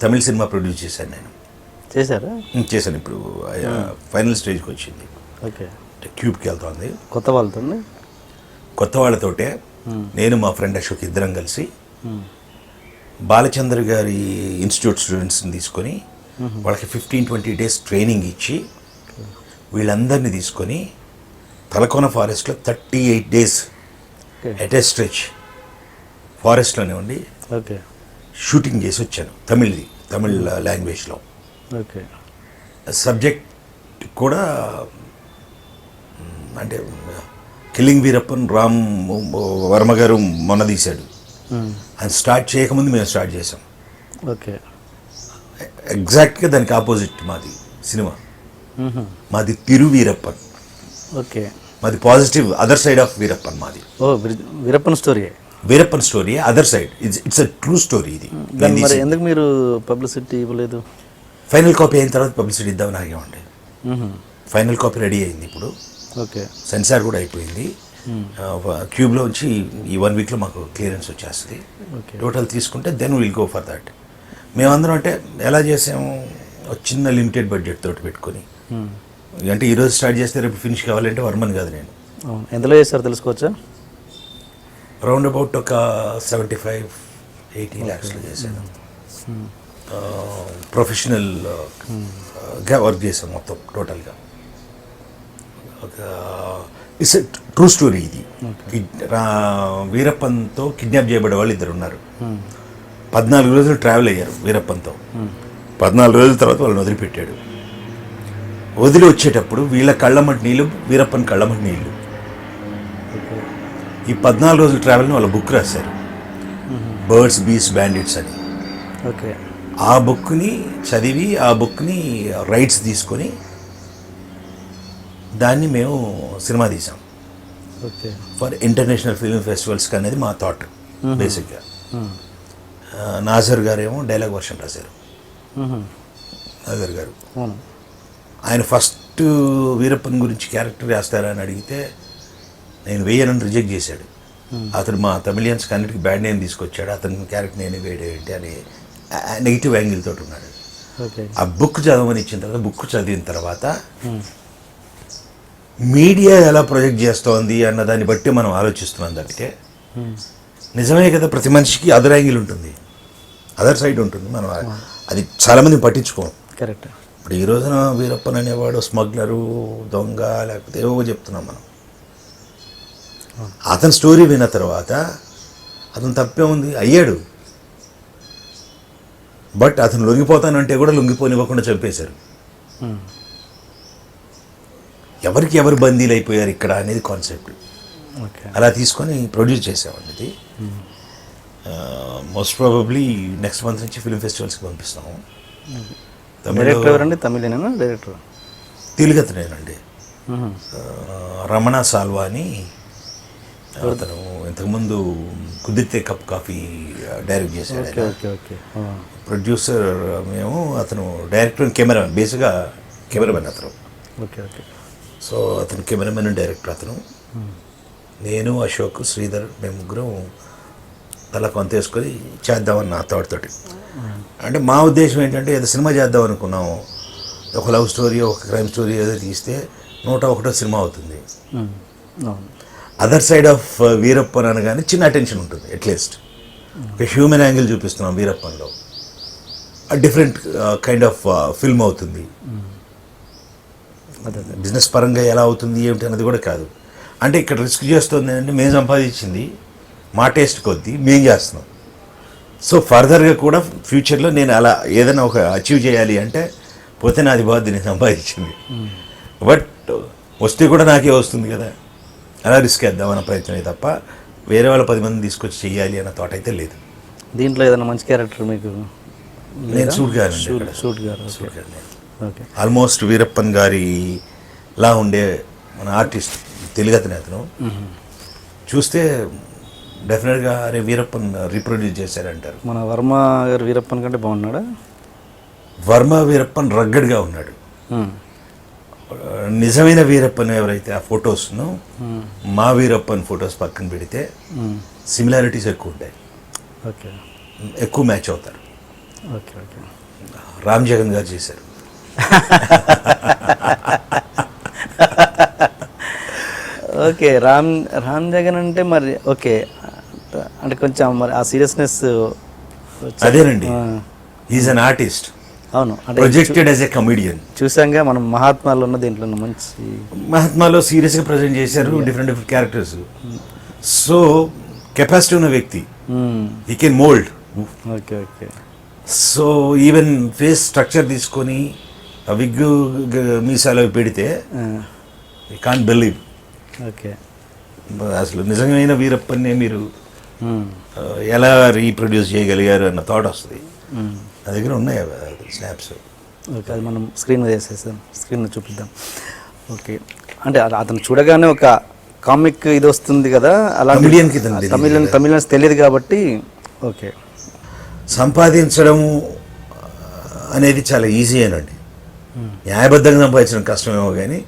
తమిళ cinema produce చేశాను నేను. చేశారా? చేశాను. ఇప్పుడు ఫైనల్ స్టేజ్కి వచ్చింది. ఓకే. క్యూబ్కి వెళ్తుంది. కొత్త వాళ్ళతో? కొత్త వాళ్ళతోటే నేను మా ఫ్రెండ్ అశోక్ ఇద్దరం కలిసి బాలచంద్ర గారి ఇన్స్టిట్యూట్ స్టూడెంట్స్ని తీసుకొని వాళ్ళకి 15-20 days ట్రైనింగ్ ఇచ్చి వీళ్ళందరినీ తీసుకొని తలకోన ఫారెస్ట్లో 38 days ఎట్ ఏ స్ట్రెచ్ ఫారెస్ట్లోనే ఉండి ఓకే షూటింగ్ చేసి వచ్చాను. తమిళ్ లాంగ్వేజ్లో. ఓకే. సబ్జెక్ట్ కూడా అంటే కిల్లింగ్ వీరప్పన్ రామ్ వర్మ గారు మొన్న తీశాడు. అది స్టార్ట్ చేయకముందు మేము స్టార్ట్ చేసాం. ఓకే. ఎగ్జాక్ట్గా దానికి ఆపోజిట్ మాది సినిమా. మాది తిరు వీరప్పన్. ఓకే. మాది positive other side of Veerappan మాది. ఓ Veerappan story. Veerappan story other side. It's a true story ఇది. మరి ఎందుకు మీరు పబ్లిసిటీ ఇవ్వలేదు? ఫైనల్ కాపీ అయిన తర్వాత పబ్లిసిటీ ఇద్దామని ఆగామండి. ఫైనల్ కాపీ రెడీ అయింది ఇప్పుడు. ఓకే. సెన్సార్ కూడా అయిపోయింది. క్యూబ్లో వచ్చి ఈ 1 weekలో మాకు క్లియరెన్స్ వచ్చేస్తుంది. టోటల్ తీసుకుంటే then will go for that. మేమందరం అంటే ఎలా చేసాము, ఒక చిన్న లిమిటెడ్ బడ్జెట్ తోటి పెట్టుకొని. అంటే ఈరోజు స్టార్ట్ చేస్తే రేపు ఫినిష్ కావాలంటే వర్మన్ కాదు నేను. ఎంతలో చేస్తారు తెలుసుకోవచ్చా? రౌండ్ అబౌట్ ఒక 75-80 lakhsలో చేశాను. ప్రొఫెషనల్గా వర్క్ చేసాం మొత్తం టోటల్గా. ఒక ఇట్స్ ఎ ట్రూ స్టోరీ ఇది. వీరప్పన్తో కిడ్నాప్ చేయబడే వాళ్ళు 2 ఉన్నారు. 14 రోజులు ట్రావెల్ అయ్యారు వీరప్పన్తో. 14 రోజుల తర్వాత వాళ్ళని వదిలిపెట్టాడు. వదిలి వచ్చేటప్పుడు వీళ్ళ కళ్ళమటి నీళ్ళు, వీరప్పన్ కళ్ళమటి నీళ్ళు. ఈ 14 రోజుల ట్రావెల్ని వాళ్ళ బుక్ రాశారు, బర్డ్స్ బీస్ బ్యాండిట్స్ అని. ఓకే. ఆ బుక్ని చదివి ఆ బుక్ని రైట్స్ తీసుకొని దాన్ని మేము సినిమా తీసాం. ఓకే. ఫర్ ఇంటర్నేషనల్ ఫిల్మ్ ఫెస్టివల్స్కి అనేది మా థాట్ బేసిక్గా. నాజర్ గారేమో డైలాగ్ వర్షన్ రాశారు. నాజర్ గారు ఆయన ఫస్ట్ వీరప్పన్ గురించి క్యారెక్టర్ వేస్తారా అని అడిగితే నేను వేయనని రిజెక్ట్ చేశాడు. అతను మా తమిళియన్స్కి అన్నిటికీ బ్యాడ్ నేమ్ తీసుకొచ్చాడు, అతని క్యారెక్టర్ నేను వేయడేంటి అని నెగిటివ్ యాంగిల్ తోటి ఉన్నాడు. ఆ బుక్ చదవమని ఇచ్చిన తర్వాత బుక్ చదివిన తర్వాత మీడియా ఎలా ప్రొజెక్ట్ చేస్తోంది అన్న దాన్ని బట్టి మనం ఆలోచిస్తున్నాం తప్పితే నిజమే కదా, ప్రతి మనిషికి అదర్ యాంగిల్ ఉంటుంది, అదర్ సైడ్ ఉంటుంది. మనం అది చాలామంది పట్టించుకోం. కరెక్ట్. ఇప్పుడు ఈ రోజున వీరప్పన్ అనేవాడు స్మగ్లరు, దొంగ, లేకపోతే ఏవో చెప్తున్నాం మనం. అతని స్టోరీ విన్న తర్వాత అతను తప్పే ఉంది అయ్యాడు, బట్ అతను లొంగిపోతానంటే కూడా లొంగిపోనివ్వకుండా చంపేశారు. ఎవరికి ఎవరు బందీలు అయిపోయారు ఇక్కడ అనేది కాన్సెప్ట్. అలా తీసుకొని ప్రొడ్యూస్ చేసామండి ఇది. మోస్ట్ ప్రాబబ్లీ నెక్స్ట్ మంత్ నుంచి ఫిల్మ్ ఫెస్టివల్స్కి పంపిస్తాము. డైరెక్టర్ ఎవరండి? తమిళేనా డైరెక్టర్? తెలుగతనేనండి. రమణ సాల్వా అని అతను ఇంతకుముందు కుదిరితే కప్ కాఫీ డైరెక్ట్ చేశాడు. ప్రొడ్యూసర్ మేము, అతను డైరెక్టర్ కెమెరామెన్, బేసిక్గా కెమెరామెన్ అతను. ఓకే. ఓకే. సో అతను కెమెరామెన్ డైరెక్టర్ అతను. నేను, అశోక్, శ్రీధర్ మేము ముగ్గురం తల కొంత వేసుకొని చేద్దామని నా తోటి. అంటే మా ఉద్దేశం ఏంటంటే ఏదో సినిమా చేద్దాం అనుకున్నాము, ఒక లవ్ స్టోరీ, ఒక క్రైమ్ స్టోరీ ఏదో తీస్తే 101వ సినిమా అవుతుంది. అదర్ సైడ్ ఆఫ్ వీరప్పన్ అనగానే చిన్న అటెన్షన్ ఉంటుంది. అట్లీస్ట్ ఒక హ్యూమన్ యాంగిల్ చూపిస్తున్నాం వీరప్పన్లో, డిఫరెంట్ కైండ్ ఆఫ్ ఫిల్మ్ అవుతుంది. బిజినెస్ పరంగా ఎలా అవుతుంది ఏమిటి అన్నది కూడా కాదు. అంటే ఇక్కడ రిస్క్ చేస్తుంది అంటే మేము సంపాదించింది మా టేస్ట్ కొద్దీ మేము చేస్తున్నాం. సో ఫర్దర్గా కూడా ఫ్యూచర్లో నేను అలా ఏదైనా ఒక అచీవ్ చేయాలి అంటే పోతే నాది బాధ నేను సంపాదించింది, బట్ వస్తే కూడా నాకే వస్తుంది కదా, అలా రిస్క్ వేద్దామన్న ప్రయత్నమే తప్ప వేరే వాళ్ళ 10 మందిని తీసుకొచ్చి చెయ్యాలి అన్న థాట్ అయితే లేదు. దీంట్లో ఏదైనా మంచి క్యారెక్టర్ మీకు? నేను సూట్ గారు. ఓకే. ఆల్మోస్ట్ వీరప్పన్ గారిలా ఉండే మన ఆర్టిస్ట్ తెలుగతనే అతను. చూస్తే డెఫినెట్గా అరే వీరప్పన్ రీప్రొడ్యూస్ చేశారంటారు. మన వర్మ గారు వీరప్పన్ కంటే బాగున్నాడా? వర్మ వీరప్పన్ రగ్గడ్గా ఉన్నాడు. నిజమైన వీరప్పన్ ఎవరైతే ఆ ఫొటోస్ను మా వీరప్పన్ ఫొటోస్ పక్కన పెడితే సిమిలారిటీస్ ఎక్కువ ఉంటాయి, ఓకే, ఎక్కువ మ్యాచ్ అవుతారు. ఓకే ఓకే రామ్ జగన్ గారు చేశారు. ఓకే రామ్ జగన్ అంటే మరి ఓకే అంటే కొంచెం మరి ఆ సీరియస్నెస్ అదేనండి, ఈజ్ అన్ ఆర్టిస్ట్ అవును అంటే ప్రొజెక్టెడ్ యాజ్ ఎ కమెడియన్. చూసాంగా మనం మహాత్మాలో ఉన్న దీంట్లో ఉన్న మంచి మహాత్మాలో సీరియస్గా ప్రజెంట్ చేశారు, different different characters. So capacity ఉన్న వ్యక్తి, he can mould. Okay okay so even face structure తీసుకొని ఆ విగ్ మీసాలో పెడితే యూ కాంట్ బిలీవ్. ఓకే అసలు నిజమైన వీరప్పన్నే మీరు ఎలా రీప్రొడ్యూస్ చేయగలిగారు అన్న థాట్ వస్తుంది. నా దగ్గర ఉన్నాయి స్నాప్స్. ఓకే అది మనం స్క్రీన్ మీద వేసేసాం, స్క్రీన్ మీద చూపిద్దాం. ఓకే అంటే అతను చూడగానే ఒక కామిక్ ఇది వస్తుంది కదా, అలా తమిళన్స్ తెలియదు కాబట్టి. ఓకే సంపాదించడం అనేది చాలా ఈజీ అనండి, న్యాయబద్ధంగా సంపాదించడం కష్టమేమో కానీ